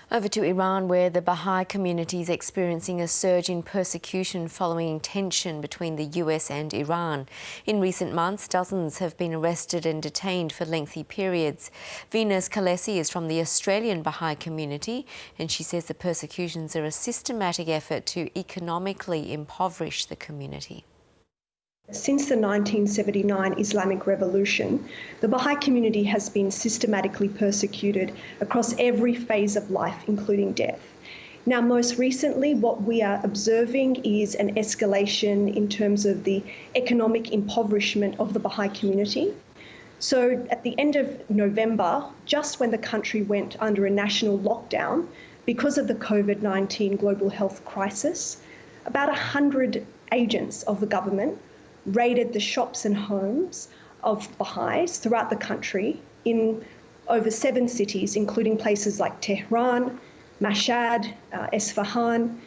Over to Iran, where the Baha'i community is experiencing a surge in persecution following tension between the US and Iran. In recent months, dozens have been arrested and detained for lengthy periods. Venus Khalessi is from the Australian Baha'i community, and she says the persecutions are a systematic effort to economically impoverish the community. Since the 1979 Islamic Revolution, the Baha'i community has been systematically persecuted across every phase of life, including death. Now, most recently, what we are observing is an escalation in terms of the economic impoverishment of the Baha'i community. So at the end of November, just when the country went under a national lockdown because of the COVID-19 global health crisis, about 100 agents of the government raided the shops and homes of Bahais throughout the country in over 7 cities, including places like Tehran, Mashhad, Esfahan,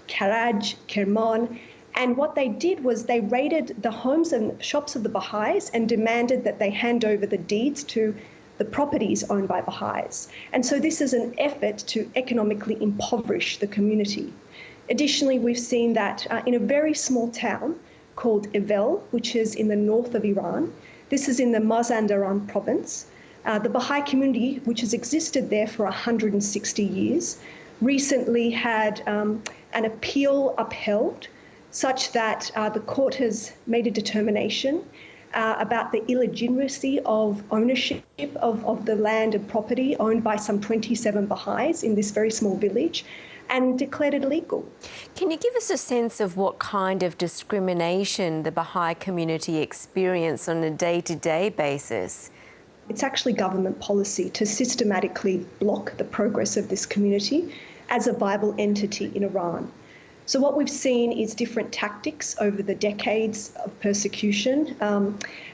Karaj, Kerman. And what they did was they raided the homes and shops of the Bahais and demanded that they hand over the deeds to the properties owned by Bahais. And so this is an effort to economically impoverish the community. Additionally, we've seen that in a very small town called Evel, which is in the north of Iran. This is in the Mazandaran province. The Baha'i community, which has existed there for 160 years, recently had an appeal upheld such that the court has made a determination about the illegitimacy of ownership of the land and property owned by some 27 Baha'is in this very small village, and declared it illegal. Can you give us a sense of what kind of discrimination the Baha'i community experience on a day-to-day basis? It's actually government policy to systematically block the progress of this community as a viable entity in Iran. So what we've seen is different tactics over the decades of persecution,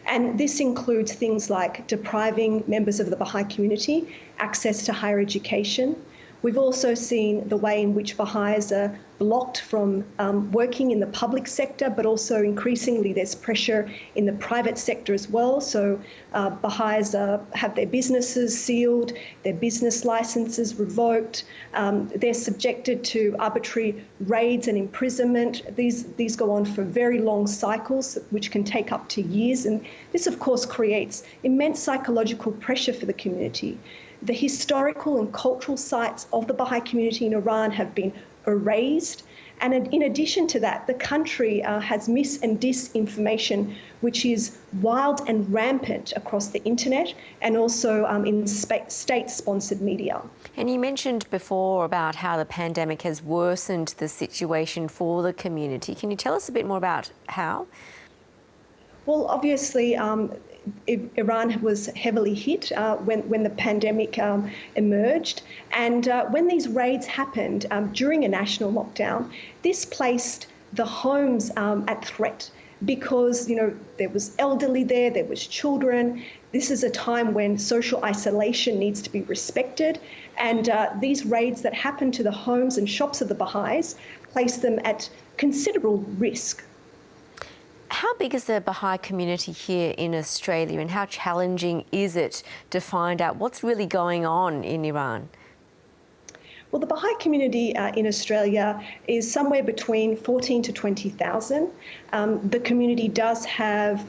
and this includes things like depriving members of the Baha'i community access to higher education. We've also seen the way in which Baha'is are blocked from working in the public sector, but also increasingly there's pressure in the private sector as well. So Baha'is have their businesses sealed, their business licenses revoked. They're subjected to arbitrary raids and imprisonment. These go on for very long cycles, which can take up to years. And this, of course, creates immense psychological pressure for the community. The historical and cultural sites of the Baha'i community in Iran have been erased. And in addition to that, the country has mis and disinformation, which is wild and rampant across the internet and also in state-sponsored media. And you mentioned before about how the pandemic has worsened the situation for the community. Can you tell us a bit more about how? Well, obviously, Iran was heavily hit when the pandemic emerged. And when these raids happened during a national lockdown, this placed the homes at threat because, there was elderly there was children. This is a time when social isolation needs to be respected. And these raids that happened to the homes and shops of the Baha'is placed them at considerable risk. How big is the Baha'i community here in Australia, and how challenging is it to find out what's really going on in Iran? Well, the Baha'i community in Australia is somewhere between 14 to 20,000. The community does have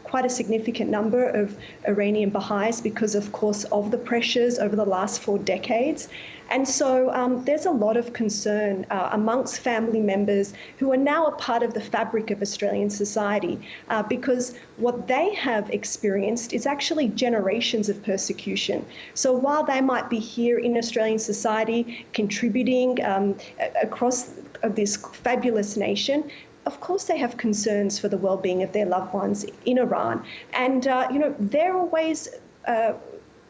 quite a significant number of Iranian Baha'is because, of course, of the pressures over the last 4 decades. And so there's a lot of concern amongst family members who are now a part of the fabric of Australian society because what they have experienced is actually generations of persecution. So while they might be here in Australian society contributing across this fabulous nation, of course they have concerns for the well-being of their loved ones in Iran. And, they're always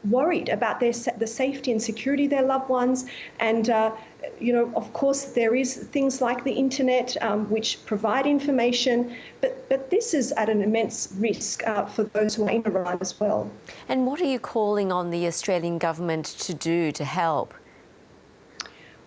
worried about the safety and security of their loved ones. And, of course, there is things like the internet which provide information, but this is at an immense risk for those who are in Iran as well. And what are you calling on the Australian government to do to help?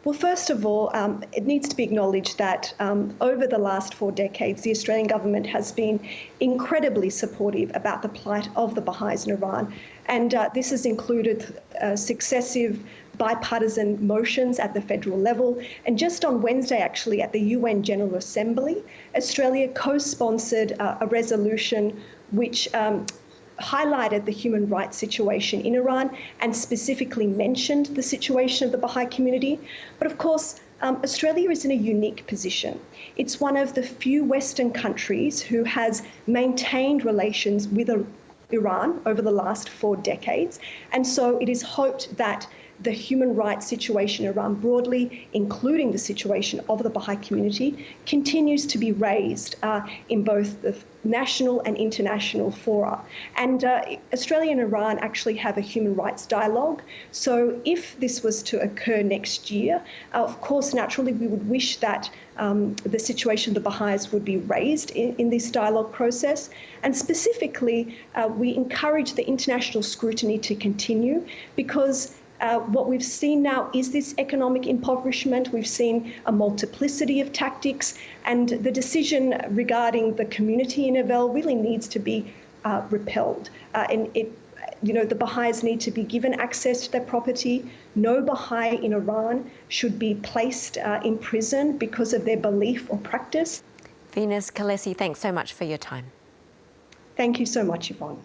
Well, first of all, it needs to be acknowledged that over the last 4 decades, the Australian government has been incredibly supportive about the plight of the Baha'is in Iran. And this has included successive bipartisan motions at the federal level. And just on Wednesday, actually, at the UN General Assembly, Australia co-sponsored a resolution which highlighted the human rights situation in Iran and specifically mentioned the situation of the Baha'i community. But of course, Australia is in a unique position. It's one of the few Western countries who has maintained relations with Iran over the last 4 decades. And so it is hoped that the human rights situation in Iran broadly, including the situation of the Baha'i community, continues to be raised in both the national and international fora. And Australia and Iran actually have a human rights dialogue. So if this was to occur next year, of course, naturally, we would wish that the situation of the Baha'is would be raised in this dialogue process. And specifically, we encourage the international scrutiny to continue because what we've seen now is this economic impoverishment. We've seen a multiplicity of tactics, and the decision regarding the community in Avel really needs to be repelled. The Baha'is need to be given access to their property. No Baha'i in Iran should be placed in prison because of their belief or practice. Venus Khalessi, thanks so much for your time. Thank you so much, Yvonne.